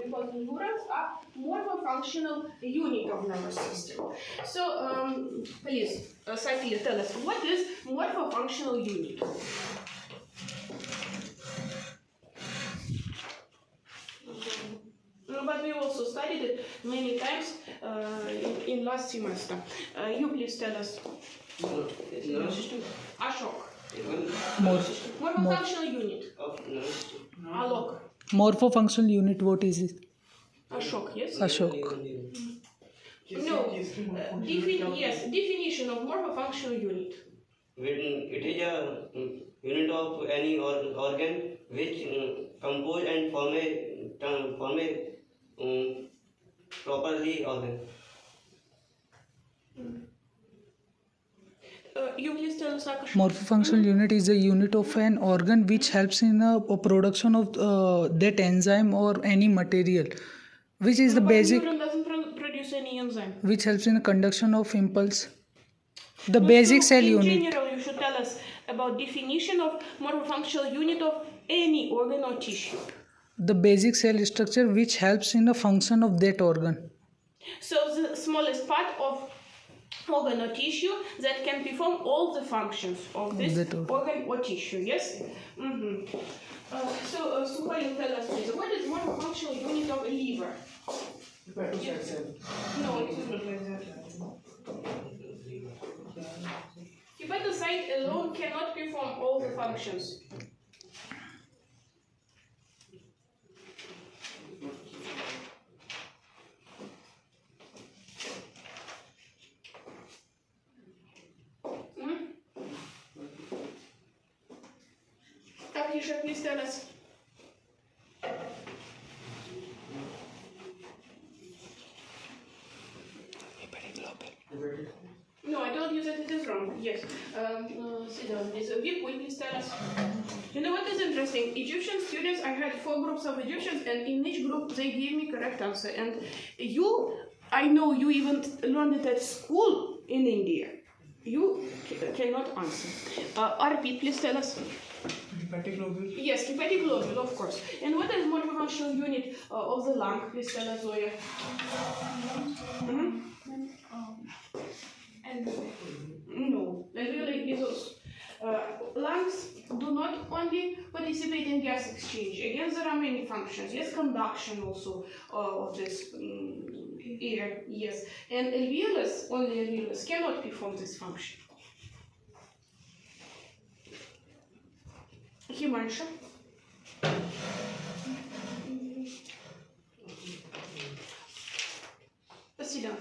because neurons are morphofunctional unit of nervous system. So, please, Sophia, tell us, what is morphofunctional unit? But we also studied it many times in last semester. You please tell us. Ashok. Morphofunctional unit. Alok. Morphofunctional unit, what is it? Ashok, yes? Ashok. No. Yes, definition of morphofunctional unit. It is a unit of any organ which compose and form a properly organ. You please tell us, Akash. Morphofunctional unit is a unit of an organ which helps in a production of that enzyme or any material, which is the basic. Neuron doesn't produce any enzyme. Which helps in the conduction of impulse. The basic cell unit. In general, you should tell us about definition of morphofunctional unit of any organ or tissue. The basic cell structure which helps in the function of that organ. So the smallest part of organ or tissue that can perform all the functions of this organ or tissue, yes? So Suha, you tell us please, what is morphofunctional unit of a liver? No, it is not like that. Hepatocyte alone cannot perform all the functions. Afisha, please tell us. No, I told you that it is wrong. Yes. Sit down, please. Please tell us. You know what is interesting? Egyptian students, I had 4 groups of Egyptians, and in each group they gave me correct answer. And you, I know you even learned it at school in India. You cannot answer. Repeat, please tell us. Hepatic globule? Yes, hepatic globule, of course. And what is morphofunctional unit of the lung? Please tell us, Zoya. No, alveoli is also. Lungs do not only participate in gas exchange. Again, there are many functions. Yes, conduction also of this air. Yes, and alveolus, only alveolus, cannot perform this function. Himansha. Sit down.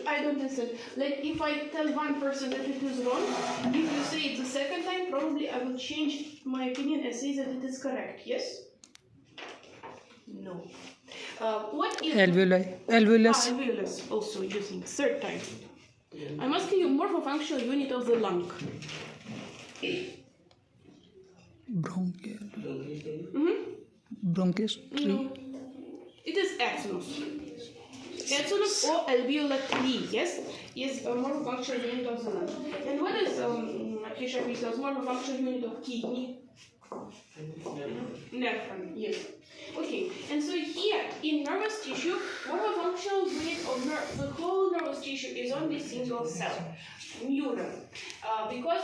I don't understand. Like, if I tell one person that it is wrong, if you say it the second time, probably I will change my opinion and say that it is correct. Yes? No. What is Alveoli. Alveolus. Alveolus, also using third time. I'm asking you morphofunctional unit of the lung. Bronchial. Bronchus. No. It is axonus. Axonus or alveolar tree, yes, is a morphofunctional unit of the lung. And what is morphofunctional unit of kidney? Nephron, yes. Okay, and so here in nervous tissue, morphofunctional unit of the whole nervous tissue is only single cell, neuron, because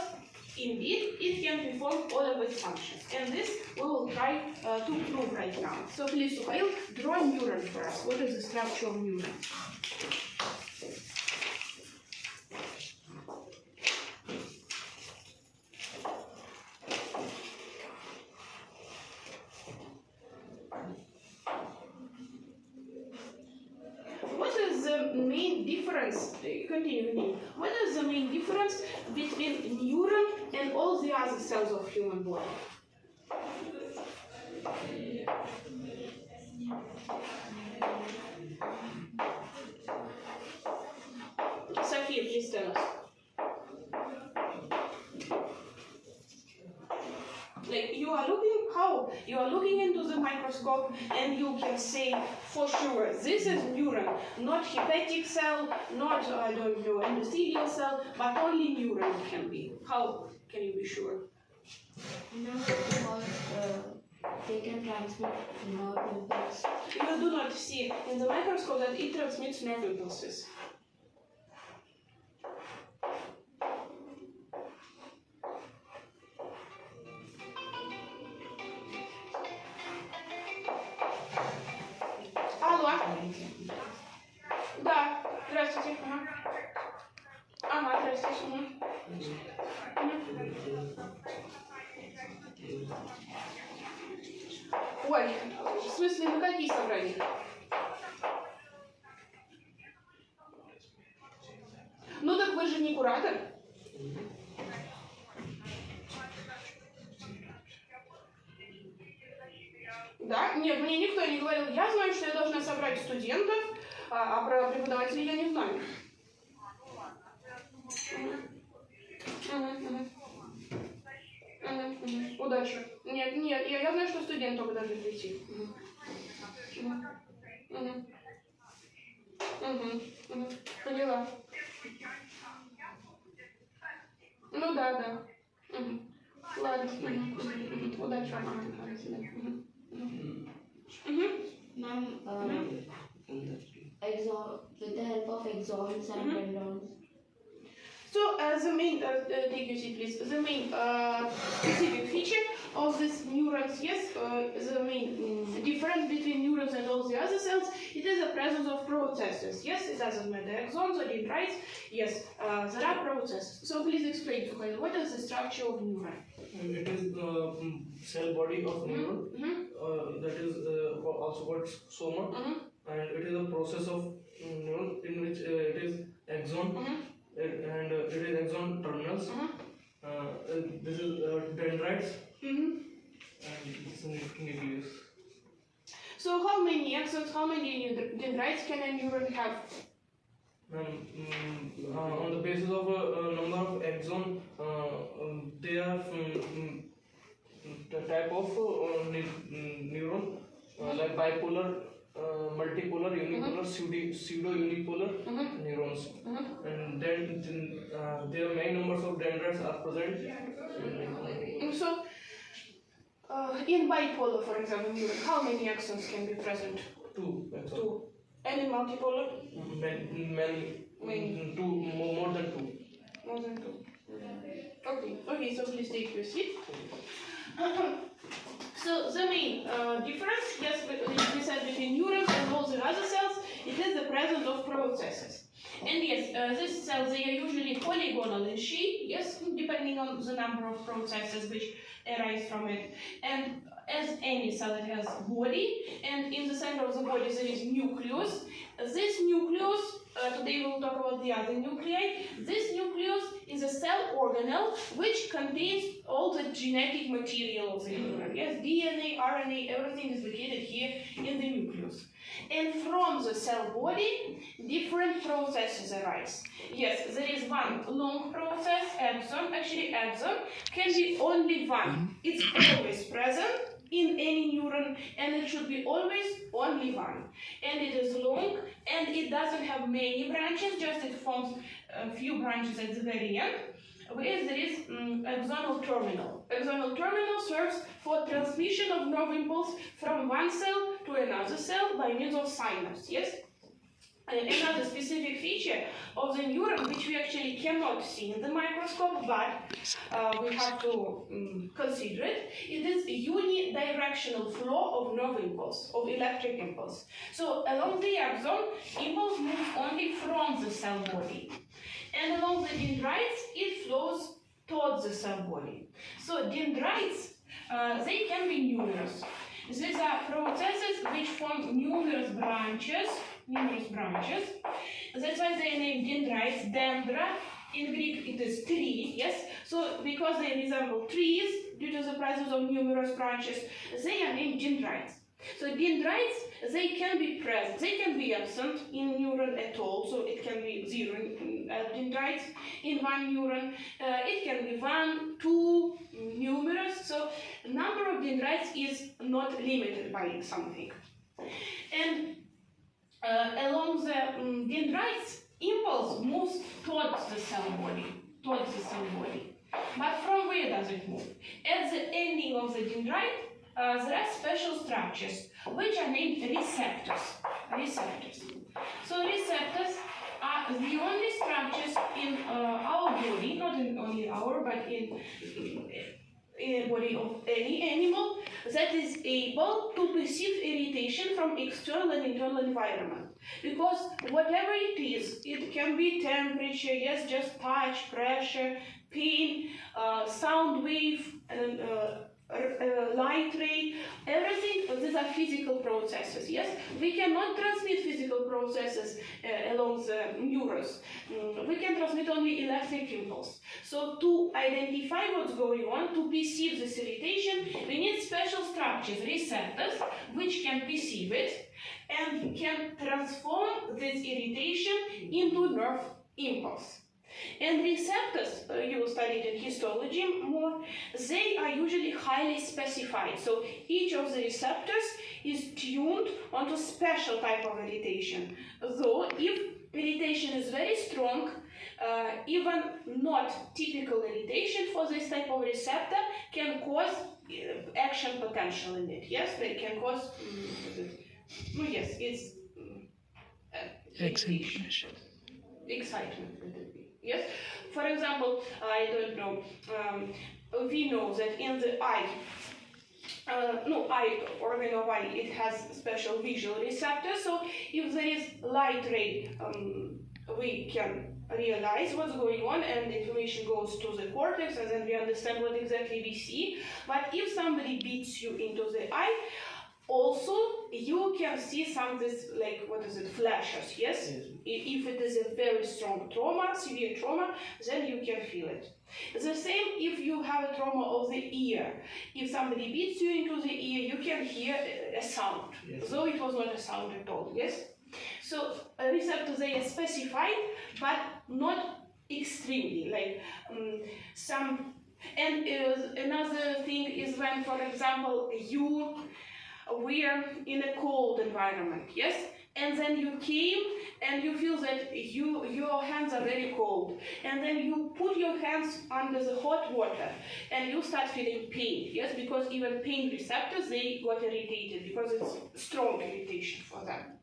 indeed it can perform all of its functions. And this we will try to prove right now. So please, Suhail, draw a neuron for us. What is the structure of neuron? Main difference, continue. What is the main difference between neuron and all the other cells of human body? Sophia, please tell us. Like, you are looking how? You are looking into the microscope and you can say for sure this is neuron, not hepatic cell, not, I don't know, endothelial cell, but only neuron can be. How can you be sure? they can transmit nerve impulse. You do not see in the microscope that it transmits nerve impulses. Алло. Да, здравствуйте. Ага, здравствуйте. Ой, в смысле, на какие собрания? Ну так вы же не куратор. Да? Нет, мне никто не говорил. Я знаю, что я должна собрать студентов, а про преподавателей я не знаю. Удачи. Нет, я знаю, что студент только должен прийти. Поняла. Ну да. Ладно. Удачи. Ma'am, with the help of exons and tendons. So the main, take your seat please, the main specific feature of these neurons, yes, the main difference between neurons and all the other cells, it is the presence of processes, yes, it doesn't matter, axons or dendrites, yes, there are processes. So please explain to me, what is the structure of neuron? It is cell body of neuron, that is also called soma, and it is a process of neuron in which it is axon, and it is axon terminals. This is dendrites, and this is nucleus. So how many axons, how many dendrites can a neuron have? On the basis of a number of axon, they are the type of neuron, like bipolar, multipolar, unipolar, pseudo-unipolar neurons. And then there are many numbers of dendrites are present. So in bipolar, for example, neuron, how many axons can be present? Two axons. Two. And in multipolar? Many. Two, more than two. More than two. Okay, so please take your seat. So the main difference, yes, we said between neurons and all the other cells, it is the presence of processes. And yes, these cells, they are usually polygonal in shape, yes, depending on the number of processes which arise from it. And as any cell, it has body, and in the center of the body there is nucleus. This nucleus, today we will talk about the other nuclei. This nucleus is a cell organelle which contains all the genetic material of the neuron. Yes, DNA, RNA, everything is located here in the nucleus. And from the cell body, different processes arise. Yes, there is one long process, axon. Actually, axon can be only one. It's always present in any neuron, and it should be always only one. And it is long, and it doesn't have many branches, just it forms a few branches at the very end. Whereas there is axonal terminal. Axonal terminal serves for transmission of nerve impulse from one cell to another cell by means of synapse, yes? Another specific feature of the neuron, which we actually cannot see in the microscope, but we have to consider it, it is unidirectional flow of nerve impulse, of electric impulse. So along the axon, impulse moves only from the cell body. And along the dendrites, it flows towards the cell body. So dendrites, they can be numerous. These are processes which form numerous branches. That's why they are named dendrites, dendra. In Greek it is tree, yes? So because they resemble trees due to the presence of numerous branches, they are named dendrites. So dendrites, they can be present, they can be absent in neuron at all, so it can be zero dendrites in one neuron, it can be 1, 2, numerous, so number of dendrites is not limited by something. And along the dendrites, impulse moves towards the cell body, But from where does it move? At the ending of the dendrite, there are special structures which are named receptors. So receptors are the only structures in our body, not in only our, but in the body of any animal that is able to perceive irritation from external and internal environment. Because whatever it is, it can be temperature, yes, just touch, pressure, pain, sound wave, and light ray, everything, these are physical processes, yes? We cannot transmit physical processes along the neurons. We can transmit only electric impulse. So to identify what's going on, to perceive this irritation, we need special structures, receptors, which can perceive it and can transform this irritation into nerve impulse. And receptors, you will study it in histology more, they are usually highly specified. So each of the receptors is tuned onto special type of irritation. Though if irritation is very strong, even not typical irritation for this type of receptor can cause action potential in it. Yes, they can cause, irritation. Excitement. Yes. For example, I don't know. We know that in the eye, organ of eye, it has special visual receptors. So if there is light ray, we can realize what's going on, and the information goes to the cortex, and then we understand what exactly we see. But if somebody beats you into the eye, also, you can see some this, like, flashes, yes? If it is a very strong trauma, severe trauma, then you can feel it. The same if you have a trauma of the ear. If somebody beats you into the ear, you can hear a sound, though it was not a sound at all, yes? So, receptors, they are specified, but not extremely, like some. And another thing is when, for example, we are in a cold environment, yes? And then you came and you feel that your hands are very cold. And then you put your hands under the hot water and you start feeling pain, yes? Because even pain receptors, they got irritated because it's strong irritation for them.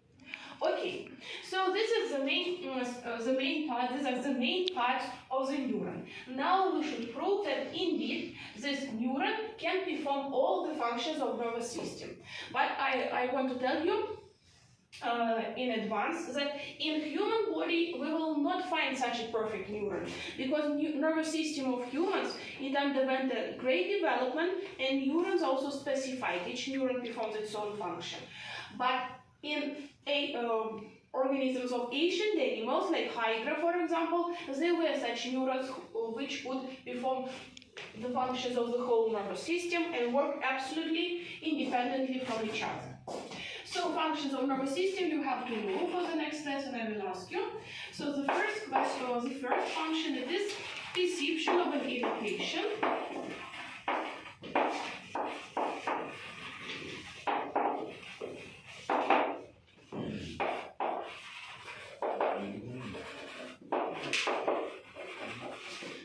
Okay, so this is the main part. These are the main parts of the neuron. Now we should prove that indeed this neuron can perform all the functions of nervous system. But I want to tell you in advance that in human body we will not find such a perfect neuron, because nervous system of humans, it underwent a great development, and neurons also specified. Each neuron performs its own function. But in organisms of ancient animals, like Hydra, for example, there were such neurons which could perform the functions of the whole nervous system and work absolutely independently from each other. So, functions of nervous system you have to know for the next lesson. I will ask you. So, the first question, or the first function, it is perception of an irritation.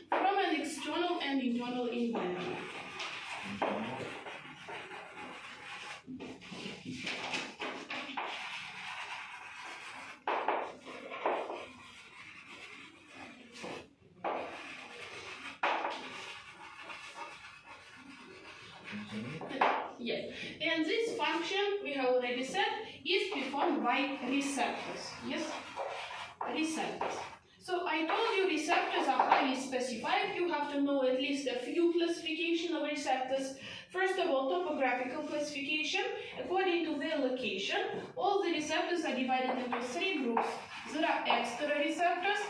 From an external and internal environment. Yes, and this function, we have already said, is performed by receptors. Yes, receptors. So I told you receptors are highly specified. You have to know at least a few classification of receptors. First of all, topographical classification. According to their location, all the receptors are divided into three groups. There are exteroreceptors,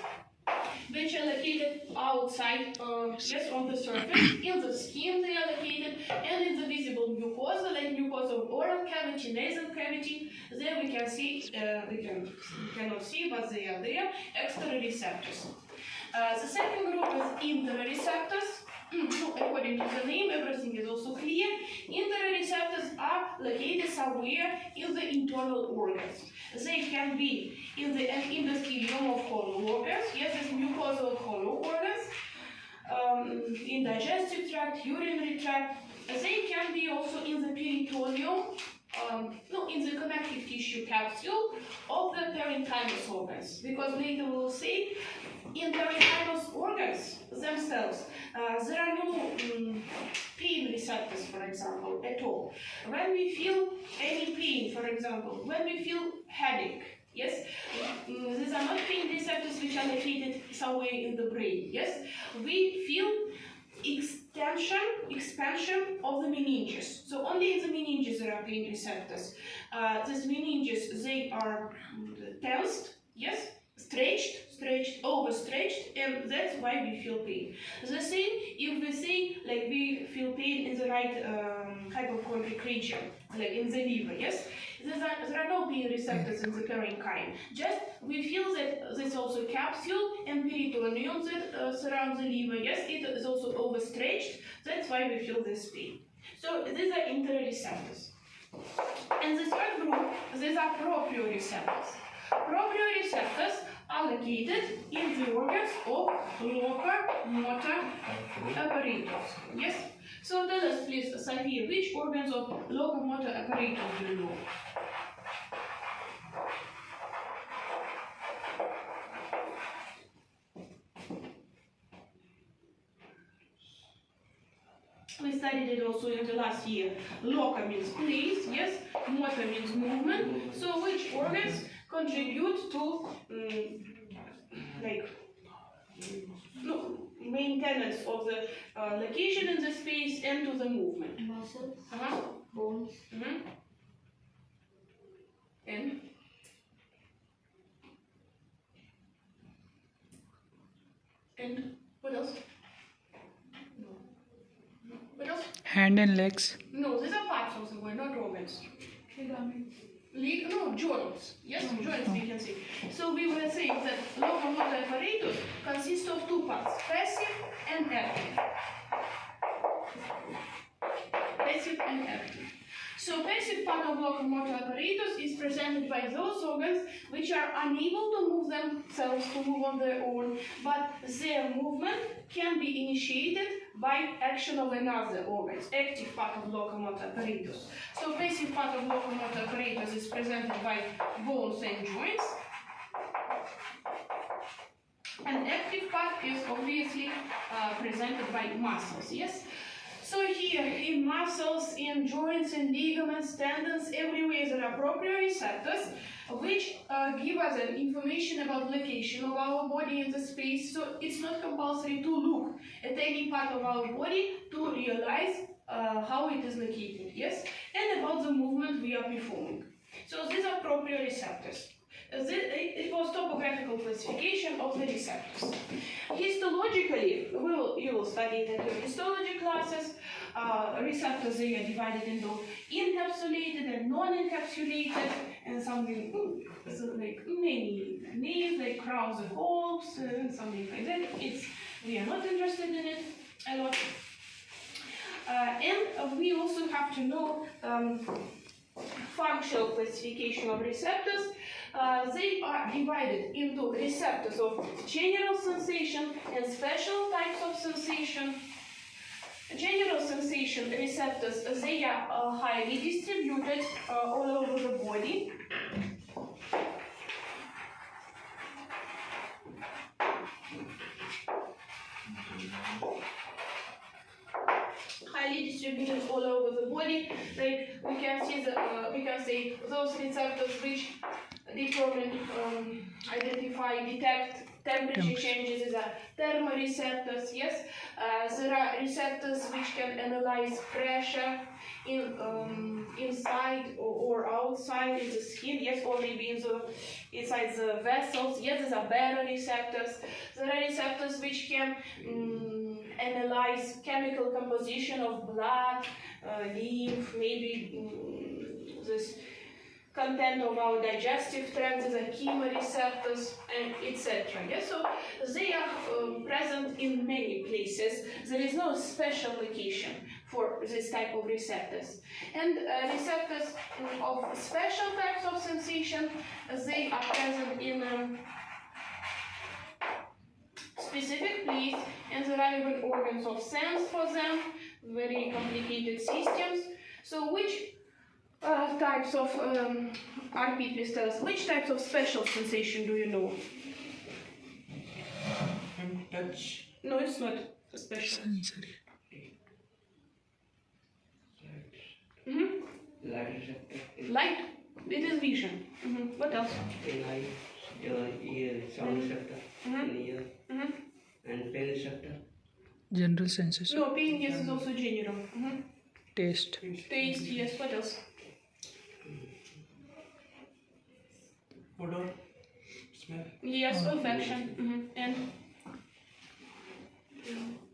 which are located outside, on the surface. In the skin they are located, and in the visible mucosa, like mucosa of oral cavity, nasal cavity, there we can see, cannot see, but they are there, exteroreceptors. The second group is interoreceptors. According to the name, everything is also clear. Interoreceptors are located somewhere in the internal organs. They can be in the endothelium of hollow organs, yes, it's mucosal hollow organs, in digestive tract, urinary tract, They can be also in the peritoneum, no, in the connective tissue capsule of the parenchymal organs, because later we will say in parenchymal organs themselves there are no pain receptors, for example, at all. When we feel any pain, for example, when we feel headache, yes, these are not pain receptors which are located somewhere in the brain, yes, we feel expansion of the meninges. So only in the meninges there are pain receptors. These meninges, they are tensed, yes, stretched, overstretched, and that's why we feel pain. The same if we say like we feel pain in the right hypochondriac region, like in the liver, yes? There are no pain receptors in the parenchyma. Just we feel that there's also capsule and peritoneum that surround the liver, yes? It is also overstretched, that's why we feel this pain. So these are interoreceptors. And the third group, these are proprioreceptors. Proprioreceptors are located in the organs of locomotor apparatus. Yes? So tell us please, Sophia, which organs of locomotor apparatus do you know? We studied it also in the last year. Loca means place, yes? Motor means movement. So which organs contribute to maintenance of the location in the space and to the movement? Muscles, bones, And what else? What else? Hand and legs. No, these are parts of the body, not organs. No, joints. Yes, joints we can see. So we were saying that locomotor apparatus consists of two parts, passive and active. Passive and active. So passive part of locomotor apparatus is presented by those organs which are unable to move themselves, to move on their own, but their movement can be initiated by action of another organ, active part of locomotor apparatus. So passive part of locomotor apparatus is presented by bones and joints, and active part is obviously presented by muscles, yes? So here, in muscles, in joints, in ligaments, tendons, everywhere there are proprioreceptors which give us an information about location of our body in the space. So it's not compulsory to look at any part of our body to realize how it is located, yes? And about the movement we are performing. So these are proprioreceptors. It was topographical classification of the receptors. Histologically, you will study it in your histology classes. Receptors, they are divided into encapsulated and non-encapsulated, and something like many names, like Krause-Holmes, something like that. We are not interested in it a lot. And we also have to know functional classification of receptors. They are divided into receptors of general sensation and special types of sensation. General sensation receptors, they are highly distributed all over the body. Highly distributed all over the body. Like we can see we can say those receptors which determine, identify, detect temperature changes is a thermoreceptors, yes. There are receptors which can analyze pressure inside or outside in the skin, yes, or maybe inside the vessels, yes. These are baroreceptors. There are receptors which can analyze chemical composition of blood, lymph, maybe this content of our digestive tract, the chemoreceptors, and etc. Yes, so they are present in many places. There is no special location for this type of receptors. And receptors of special types of sensation, they are present in specific place, and there are even organs of sense for them. very complicated systems. So which types of RP, please tell us, which types of special sensation do you know? Touch. No, it's not special. Sensory. Light receptor. Light, it is vision. What else? In eye, ear, sound receptor. In ear. And pain receptor. General senses. No, pain, yes, is also general. Taste. Taste, yes, what else? Odor. Smell. Yes, olfaction. And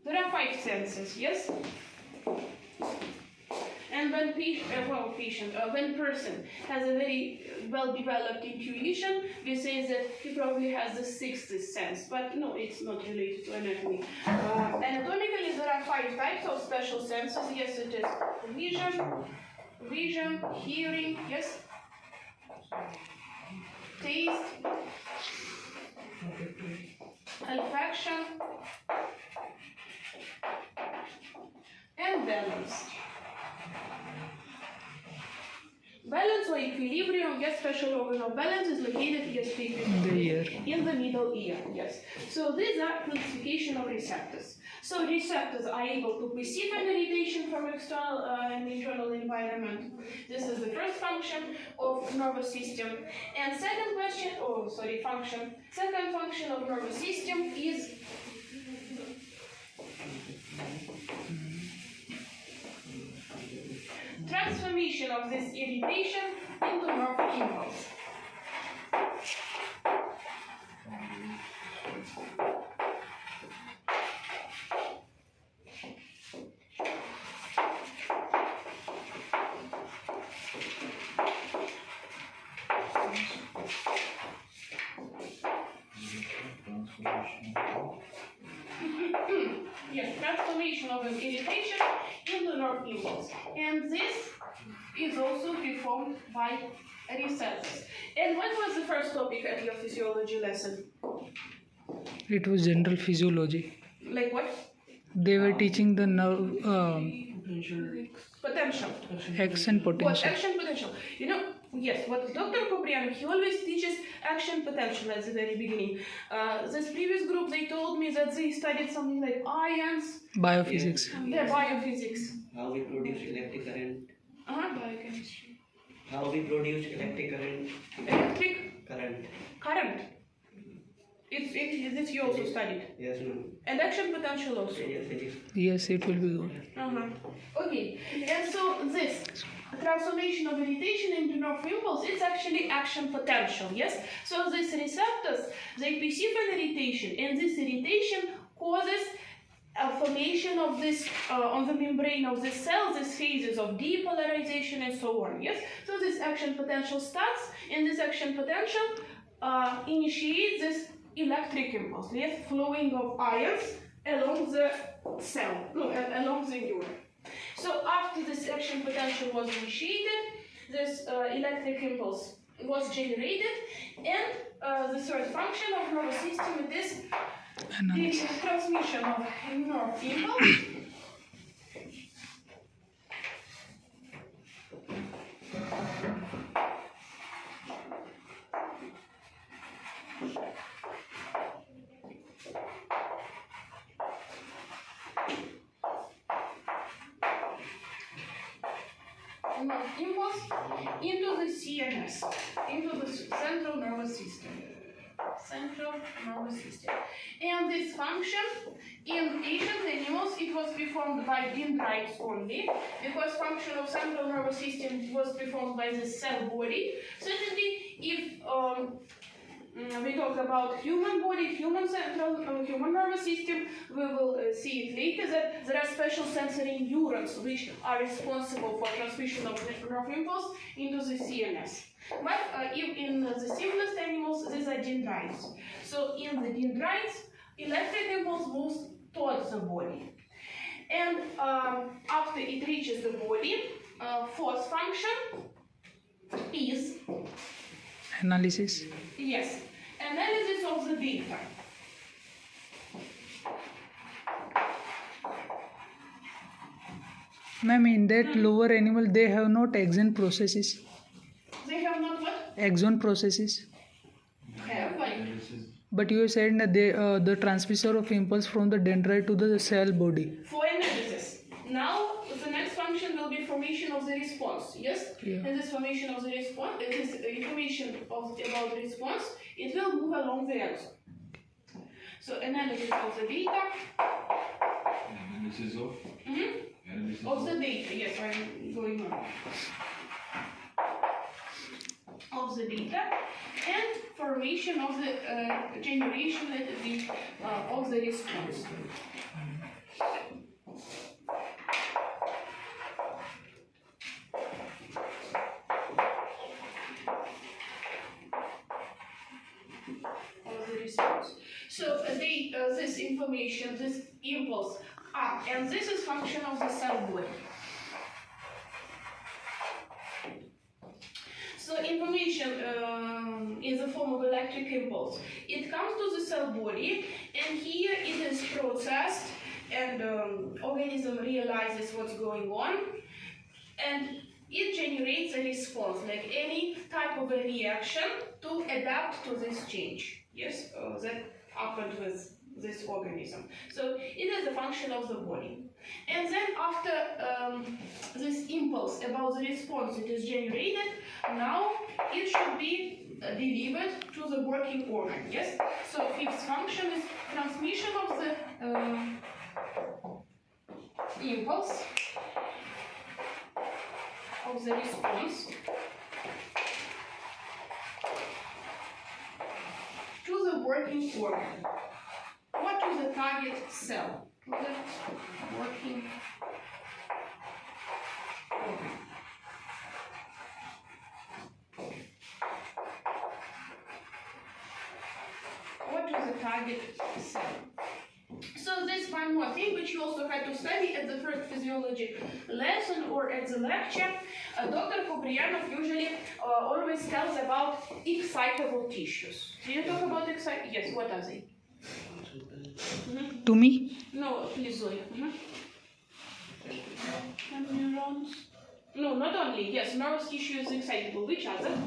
there are 5 senses, yes? And when when person has a very well-developed intuition, we say that he probably has the 6th sense, but no, it's not related to anatomy. Anatomically, there are 5 types of special senses. Yes, it is vision, hearing, yes, taste, olfaction, and balance. Balance or equilibrium, yes, special organ of balance is located, yes, in the middle ear, yes. So these are classification of receptors. So receptors are able to perceive an irritation from external and internal environment. This is the first function of nervous system. And function. Second function of nervous system is transformation of this irritation into nerve impulse. Yes, transformation of an irritation into nerve impulse. And this is also performed by receptors. And what was the first topic at your physiology lesson? It was general physiology. Like what? They were teaching the nerve Potential. action What? potential. Action potential. You know, yes, what Dr. Koprian, he always teaches action potential at the very beginning. This previous group, they told me that they studied something like ions, Biophysics. their biophysics. How we produce electric current. Biochemistry. How we produce electric current. Electric Current. current. This you also studied. Yes, no. And action potential also. Yes, physics. Yes, it will be good. Okay, and so this transformation of irritation into nerve impulse, it's actually action potential, yes? So these receptors, they perceive an irritation, and this irritation causes a formation of this, on the membrane of the cell, these phases of depolarization and so on, yes? So this action potential starts, and this action potential initiates this electric impulse, yes? Flowing of ions along the cell, along the neuron. So after this action potential was initiated, this electric impulse was generated, and the third function of nervous system is the transmission of nerve impulse into the CNS, into the central nervous system. Central nervous system. And this function in ancient animals, it was performed by dendrites only, because function of central nervous system was performed by the cell body. Certainly, if we talk about human body, human nervous system, we will see it later that there are special sensory neurons which are responsible for transmission of nerve impulse into the CNS. But if in the simplest animals, these are dendrites. So in the dendrites, electric impulse moves towards the body. And after it reaches the body, fourth function is Analysis. yes, analysis of the data. Ma'am, in that lower animal, they have not axon processes. They have not what? Axon processes. Have like. But you said that they, the transmission of impulse from the dendrite to the cell body. For analysis. Now, the next function will be formation of the response. Yes? Yeah. And this formation of the response, this information about the response, it will move along the axon. So, analysis of the data. Analysis of? Analysis Of the data, yes, I'm going on. Of the data and formation of the generation of the response. Of the response. So this information, this impulse, and this is function of the cell body. So information in the form of electric impulse. It comes to the cell body, and here it is processed, and organism realizes what's going on, and it generates a response, like any type of a reaction to adapt to this change. Yes, that happened with this organism. So it is a function of the body. And then after this impulse about the response it is generated, now it should be delivered to the working organ. Yes. So fifth function is transmission of the impulse of the response to the working organ. What is the target cell? To the working organ. What is the target cell? So this one more thing which you also had to study at the first physiology lesson or at the lecture. Dr. Kubrianov usually always tells about excitable tissues. Do you talk about excitable? Yes, what are they? To me? No, please, Zoya. And neurons? No, not only. Yes, nervous tissue is excitable. Which other?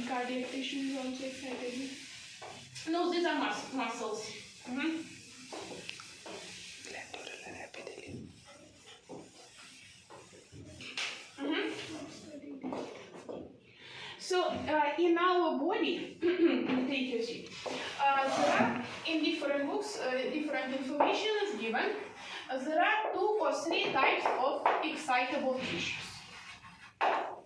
Cardiac tissue is also excitable. No, these are muscles. So, in our body, take a seat. There are, in different books, different information is given. There are 2 or 3 types of excitable tissues. No,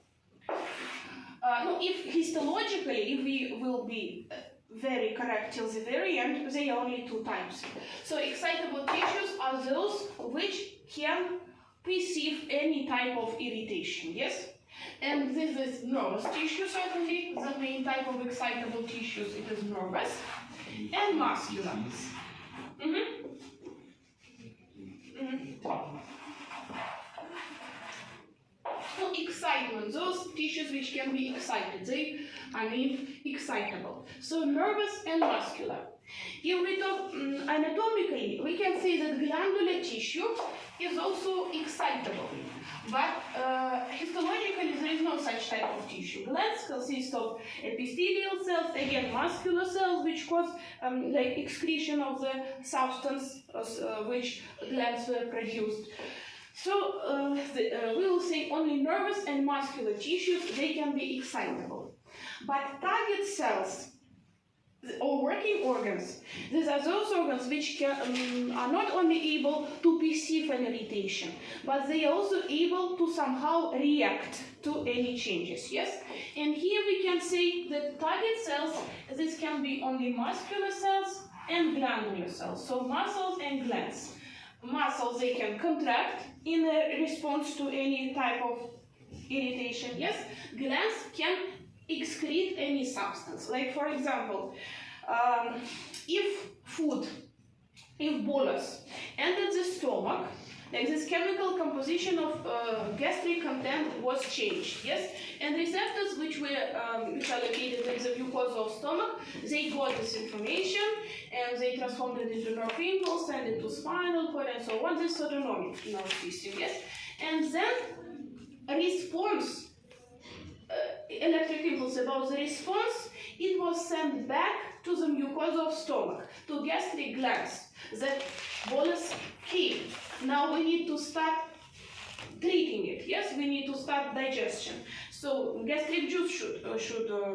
if histologically, if we will be very correct till the very end, they are only 2 types. So, excitable tissues are those which can perceive any type of irritation. Yes. And this is nervous tissue, certainly, the main type of excitable tissues, it is nervous, and muscular. So excitement, those tissues which can be excited, they are named excitable. So nervous and muscular. If we talk anatomically, we can say that glandular tissue is also excitable. But histologically, there is no such type of tissue. Glands consist of epithelial cells, again muscular cells, which cause like excretion of the substance which glands were produced. So we will say only nervous and muscular tissues, they can be excitable. But target cells or working organs, these are those organs which are not only able to perceive an irritation, but they are also able to somehow react to any changes. Yes? And here we can say that target cells, this can be only muscular cells and glandular cells, so muscles and glands. Muscles, they can contract in a response to any type of irritation. Yes? Glands can excrete any substance. Like for example, if bolus entered the stomach, like this chemical composition of gastric content was changed, yes, and receptors which are located in the mucosa of stomach, they got this information and they transformed it into nerve impulse, send it to spinal cord and so on. This is autonomic nervous system, yes? And then a response, electric impulse about the response, it was sent back to the mucosa of stomach, to gastric glands. That bolus came. Now we need to start treating it, yes? We need to start digestion. So gastric juice should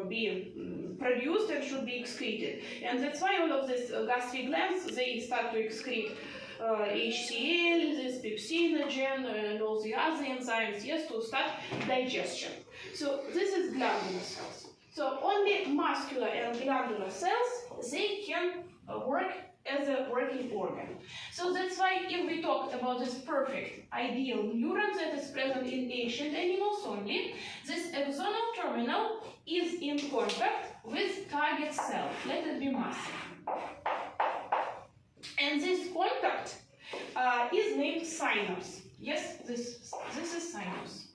be produced and should be excreted. And that's why all of these gastric glands, they start to excrete HCl, this pepsinogen, and all the other enzymes, yes, to start digestion. So this is glandular cells. So only muscular and glandular cells, they can work as a working organ. So that's why if we talk about this perfect ideal neuron that is present in ancient animals only, this axonal terminal is in contact with target cell. Let it be massive. And this contact is named synapse. Yes, this is synapse.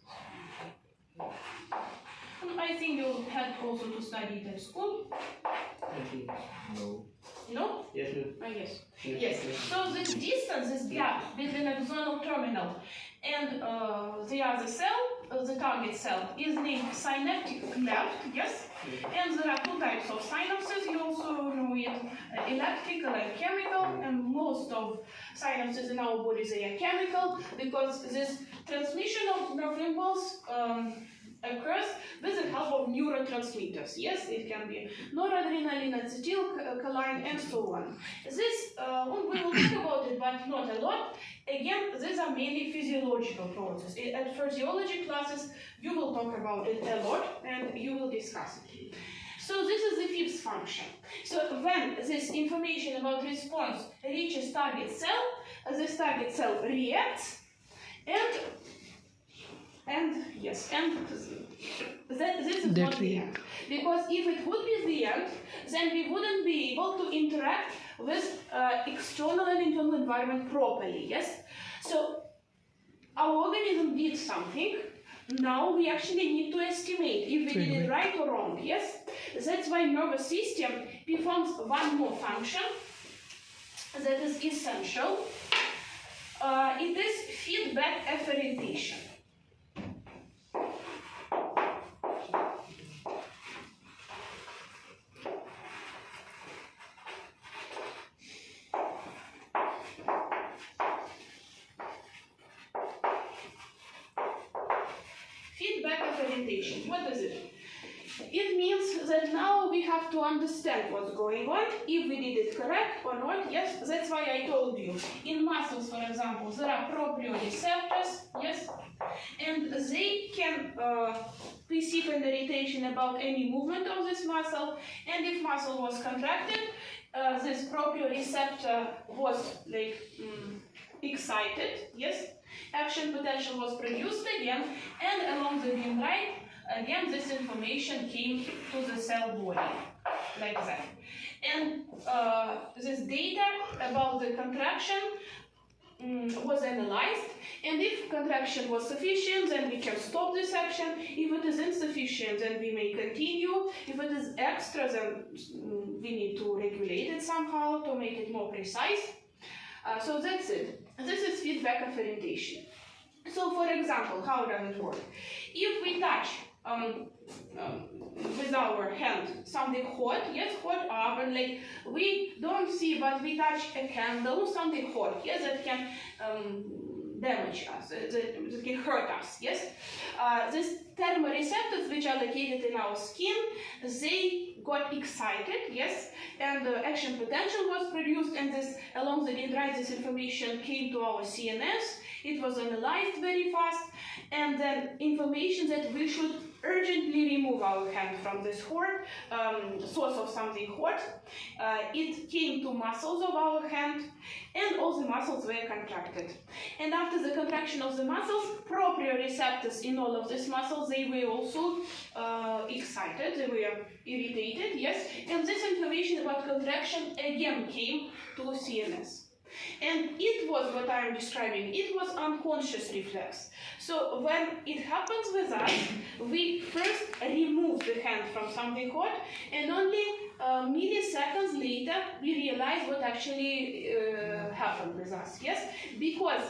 I think you had also to study it at school. No. No? Yes, no. I guess. Yes. So this distance, this gap between axonal terminal and the other cell, the target cell, is named synaptic cleft. Yes. And there are two types of synapses. You also know it: electrical and chemical. And most of synapses in our body, they are chemical, because this transmission of nerve impulse occurs with the help of neurotransmitters. Yes, it can be noradrenaline, acetylcholine, and so on. This, we will talk about it, but not a lot. Again, these are mainly physiological processes. At physiology classes, you will talk about it a lot, and you will discuss it. So this is the fifth function. So when this information about response reaches target cell, this target cell reacts, and yes, and this is not the end. Because if it would be the end, then we wouldn't be able to interact with external and internal environment properly, yes? So our organism did something. Now we actually need to estimate if we did it right or wrong, yes? That's why nervous system performs one more function that is essential. It is feedback afferentation. What is it? It means that now we have to understand what's going on, if we did it correct or not. Yes, that's why I told you. In muscles, for example, there are proprioceptors, yes, and they can perceive an irritation about any movement of this muscle, and if muscle was contracted, this proprioceptor was like excited, yes, action potential was produced again, and along the dendrite, again, this information came to the cell body, like that. And this data about the contraction was analyzed, and if contraction was sufficient, then we can stop this action. If it is insufficient, then we may continue. If it is extra, then we need to regulate it somehow to make it more precise. So that's it. This is feedback afferentation. So for example, how does it work? If we touch with our hand something hot, yes, hot oven, like we don't see, but we touch a candle, something hot, yes, that can damage us, that can hurt us, yes. These thermoreceptors, which are located in our skin, they got excited, yes, and the action potential was produced, and this, along the dendrite, this information came to our CNS. It was analyzed very fast, and then information that we should urgently remove our hand from this hot, source of something hot. It came to muscles of our hand, and all the muscles were contracted. And after the contraction of the muscles, proprioceptors in all of these muscles, they were also excited, they were irritated, yes, and this information about contraction again came to CNS. And it was what I am describing. It was unconscious reflex. So when it happens with us, we first remove the hand from something hot, and only milliseconds later we realize what actually happened with us. Yes, because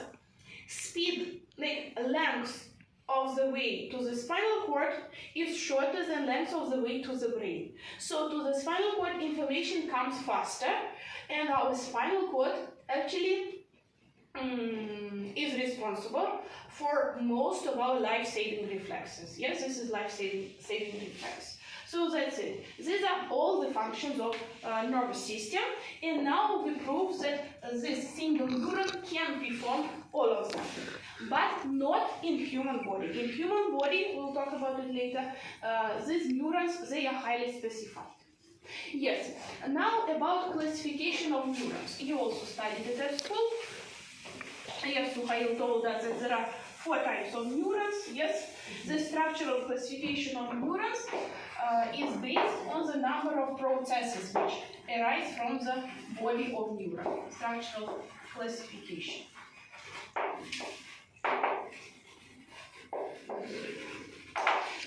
speed, like length of the way to the spinal cord is shorter than length of the way to the brain. So to the spinal cord information comes faster, and our spinal cord actually is responsible for most of our life-saving reflexes. Yes, this is life-saving reflex. So that's it. These are all the functions of nervous system, and now we prove that this single neuron can perform all of them, but not in human body. In human body, we'll talk about it later, these neurons, they are highly specified. Yes, now about classification of neurons. You also studied it at school. Yes, Suhail told us that there are 4 types of neurons. Yes, the structural classification of neurons is based on the number of processes which arise from the body of neuron. Structural classification.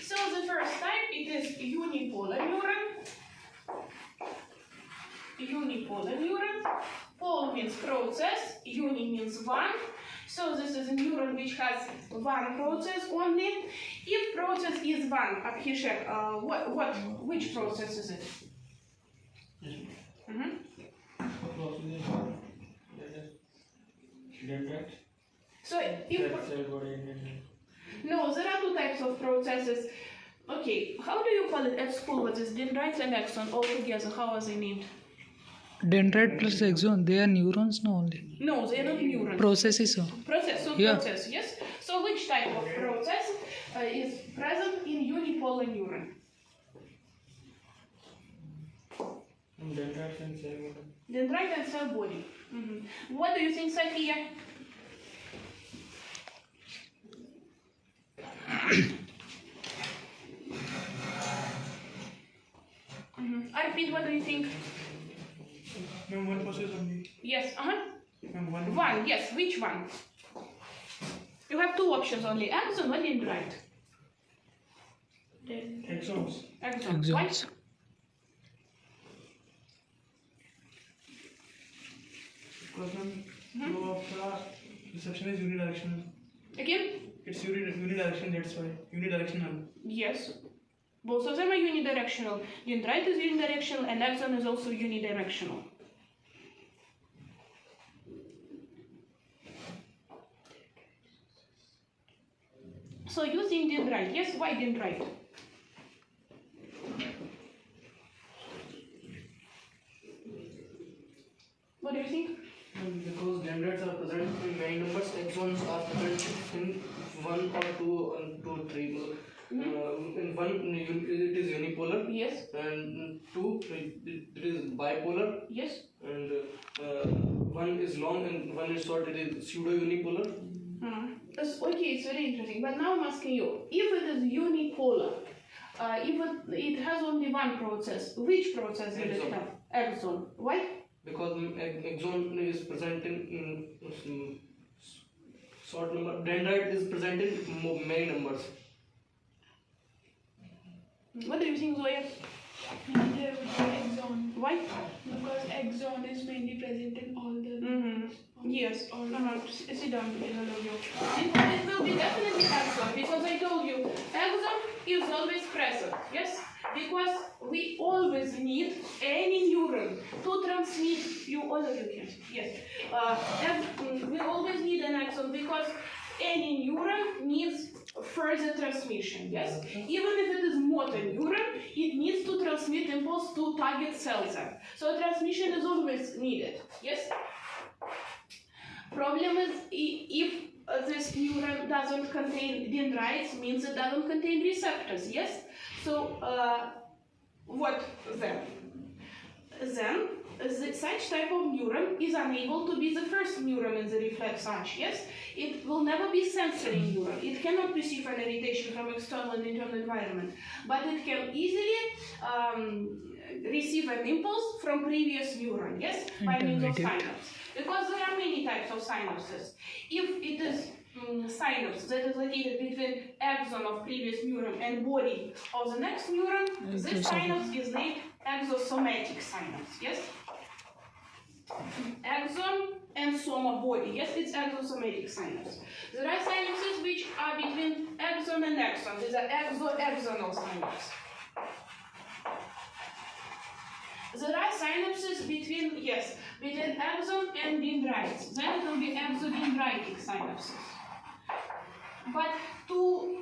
So the first type, it is unipolar neuron. Unipolar neuron. Pol means process, uni means one. So this is a neuron which has one process only. If process is one, Abhishek, which process is it? So if no, there are 2 types of processes. Okay, how do you call it at school? What is dendrites and axon all together? How are they named? Dendrite plus axon, they are neurons no only. No, they are not neurons. Processes. Process, so Yeah. process, yes. So which type of process is present in unipolar neuron? Dendrite and cell body. Dendrite and cell body. What do you think, Sophia? Arpit, what do you think? Ma'am, one process only. Yes, Ma'am, one. One, yes, which one? You have 2 options only, axon or dendrite? Axons. Axon. Why? Axons. Because flow of the reception is unidirectional. Again? It's unidirectional, that's why. Unidirectional. Yes. Both of them are unidirectional. Dendrite is unidirectional and axon is also unidirectional. So you think dendrite. Yes, why dendrite? What do you think? Because dendrites are present in many numbers, axons are present in 1 or 2 and 2 or 3. In 1 it is unipolar, Yes. and 2 it is bipolar, Yes. and 1 is long and 1 is short, it is pseudo unipolar. Okay, it's very interesting. But now I'm asking you, if it is unipolar, if it has only one process, which process will it Axon. have? Axon. Why? Because axon is present in short number, dendrite is present in many numbers. What do you think, Zoya? There would be axon. Why? Because axon is mainly present in all the Yes. Sit down, please, all of you. It will be definitely axon, because I told you, axon is always present. Yes? Because we always need any neuron to transmit you, all of you can. Yes. We always need an axon because any neuron needs further transmission. Yes. Even if it is motor neuron, it needs to transmit impulse to target cells. So transmission is always needed. Yes. Problem is if this neuron doesn't contain dendrites, means it doesn't contain receptors. Yes. So what then? Then such type of neuron is unable to be the first neuron in the reflex arch. Yes, it will never be sensory neuron. It cannot perceive an irritation from external and internal environment, but it can easily receive an impulse from previous neuron. Yes, by means of synapse. Because there are many types of synapses. If it is synapse that is located between axon of previous neuron and body of the next neuron, this synapse is named axosomatic synapse. Yes? Axon and soma body. Yes, it's axosomatic synapse. There are synapses which are between axon and axon. These are axonal synapse. There are synapses between axon and dendrites. Then it will be exodendritic synapses. But to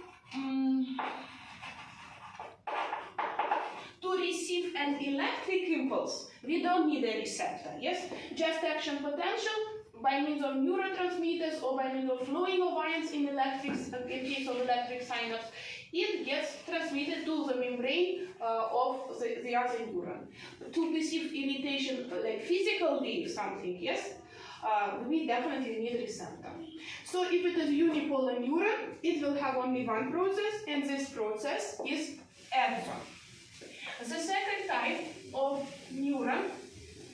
receive an electric impulse, we don't need a receptor. Yes, just action potential by means of neurotransmitters or by means of flowing of ions in electrics. In case of electric synapse, it gets transmitted to the membrane of the other neuron. To perceive irritation, like physical wave, something, yes, we definitely need a receptor. So if it is unipolar neuron, it will have only one process, and this process is axon. The second type of neuron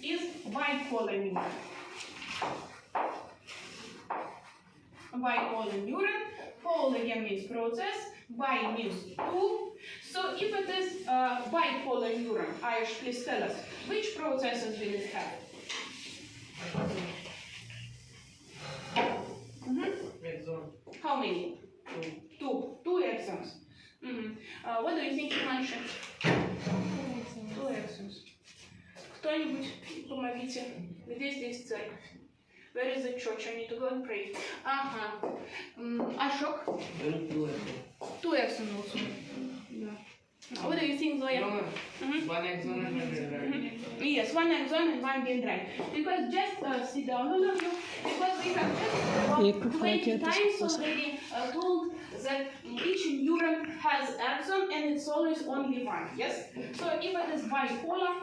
is bipolar neuron. Bipolar neuron, pole again means process, bi means two. So if it is bipolar neuron, Ayush, please tell us, which processes will it have? Axon. How many? Two axons. What do you think, Mansha? Two axons. Кто-нибудь, помогите. Где здесь церковь? Where is the church? I need to go and pray. Ashok? Two axons also. Yeah. What do you think, Zoya? One axon and one dendrite. Yes, one axon and one dendrite. Because just sit down, all of you. Because we have just 20 times already told that each neuron has axon and it's always only one. Yes. So if it is bipolar,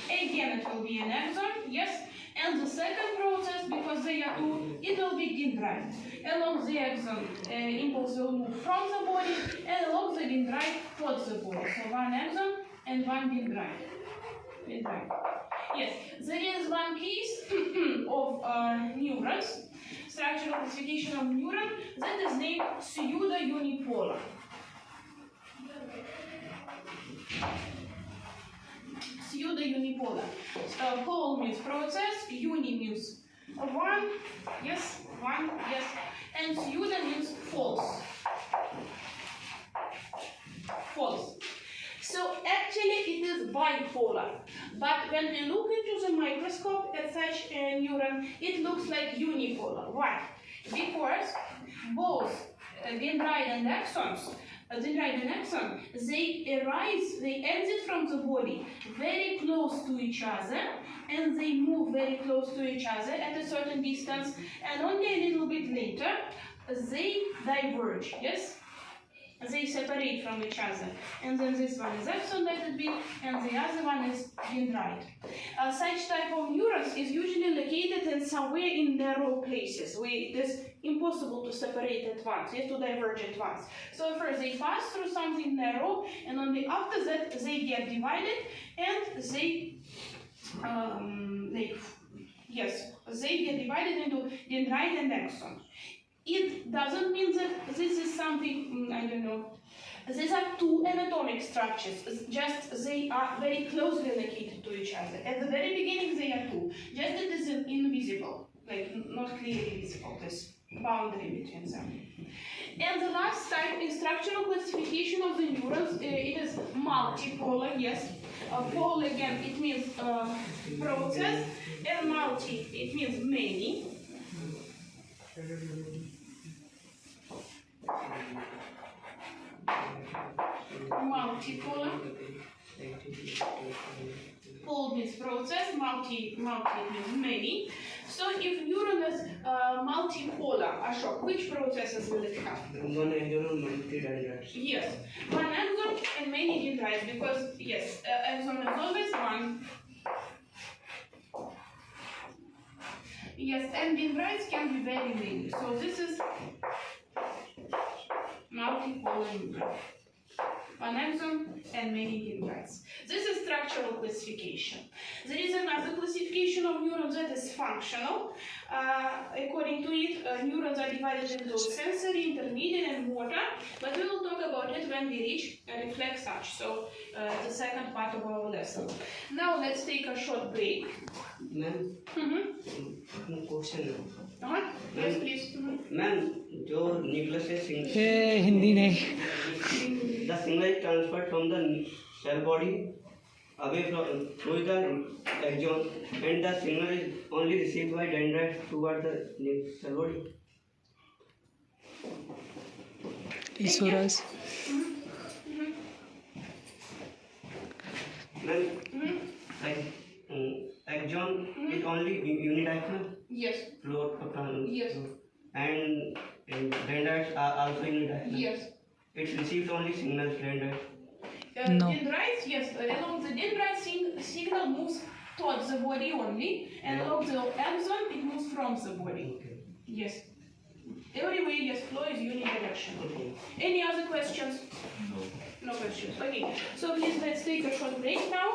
again it will be an axon. Yes. And the second process, because they are two, it will be dendrite. Along the axon, impulse will move from the body, and along the dendrite towards the body. So one axon and one dendrite. Yes, there is one case of neurons, structural classification of neuron, that is named pseudo-unipolar. Pseudo-unipolar. Pole means process, uni means one, yes, and pseudo means false. False. So actually it is bipolar, but when we look into the microscope at such a neuron, it looks like unipolar. Why? Because both dendrite and axons, they exit from the body very close to each other, and they move very close to each other at a certain distance, and only a little bit later they diverge, yes? They separate from each other, and then this one is axon-related bit, and the other one is dendrite. Such type of neurons is usually located in somewhere in narrow places where it is impossible to separate at once, yes, to diverge at once. So first they pass through something narrow, and only after that they get divided, and they get divided into dendrite and axon. It doesn't mean that this is something, I don't know, these are two anatomic structures, just they are very closely located to each other. At the very beginning they are two, just it is invisible, like not clearly visible, this boundary between them. And the last type in structural classification of the neurons, it is multipolar, yes. Pole again, it means process, and multi, it means many. Multipolar. Pole means process, multi means many. So if neuron is multipolar, Ashok, which processes will it have? One axon and many dendrites. Yes, one axon and many dendrites, because yes, axon is always one. Yes, and dendrites can be very many. So this is multipolar neuron. One axon and many dendrites. This is structural classification. There is another classification of neurons that is functional. According to it, neurons are divided into sensory, intermediate, and motor, but we will talk about it when we reach reflex touch, so the second part of our lesson. Now let's take a short break. Ma'am, question. Yes, please. Ma'am, जो nucleus है हिंदी नहीं the signal is transferred from the cell body away from through the axon, and the signal is only received by dendrites toward the cell body. ईश्वरस Ma'am, axon is only unidirectional. Yes. Yes. And dendrites are also unidirectional. Yes. It's received only signals dendrites. No. Dendrites, yes, along the dendrite signal moves towards the body only, and along the axon it moves from the body. Okay. Yes. Everywhere, yes, flow is unidirectional. Okay. Any other questions? No. No questions. Okay, so please let's take a short break now.